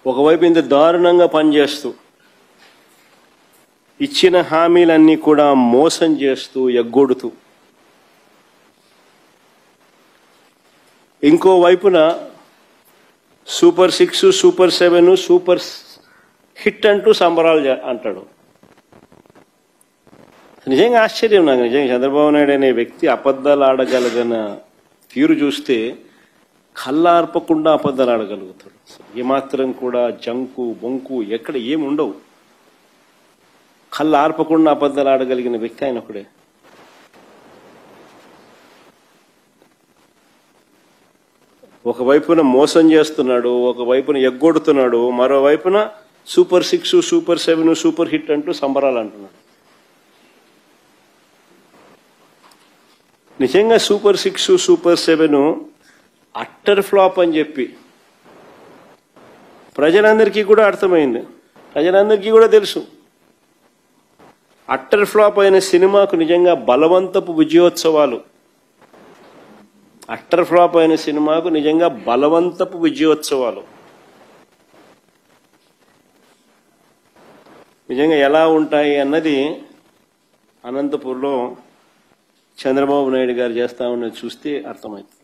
ఒకవైపు ఇంత దారుణంగా పనిచేస్తూ ఇచ్చిన హామీలన్నీ కూడా మోసం చేస్తూ ఎగ్గొడుతూ ఇంకో వైపున సూపర్ 6 సూపర్ 7 సూపర్ హిట్ అంటూ సంబరాలు అంటాడు. నిజంగా ఆశ్చర్యం నాకు. నిజంగా చంద్రబాబు నాయుడు అనే వ్యక్తి అబద్ధాలు ఆడగలిగిన తీరు చూస్తే కళ్ళార్పకుండా అబద్ధాలు ఆడగలుగుతాడు. ఏమాత్రం కూడా జంకు బొంకు ఎక్కడ ఏమి ఉండవు. కళ్ళు ఆర్పకుండా అబద్ధాలు ఆడగలిగిన వ్యక్తి ఆయన ఒకడే. ఒకవైపున మోసం చేస్తున్నాడు, ఒకవైపున ఎగ్గొడుతున్నాడు, మరోవైపున సూపర్ 6 సూపర్ 7 సూపర్ హిట్ అంటూ సంబరాలు అంటున్నాడు. నిజంగా సూపర్ 6 సూపర్ 7 అట్టర్ ఫ్లాప్ అని చెప్పి ప్రజలందరికీ కూడా అర్థమైంది, ప్రజలందరికీ కూడా తెలుసు. అట్టర్ ఫ్లాప్ అయిన సినిమాకు నిజంగా బలవంతపు విజయోత్సవాలు, అట్టర్ ఫ్లాప్ అయిన సినిమాకు నిజంగా బలవంతపు విజయోత్సవాలు నిజంగా ఎలా ఉంటాయి అన్నది అనంతపూర్లో చంద్రబాబు నాయుడు గారు చేస్తా ఉన్నది చూస్తే అర్థమైంది.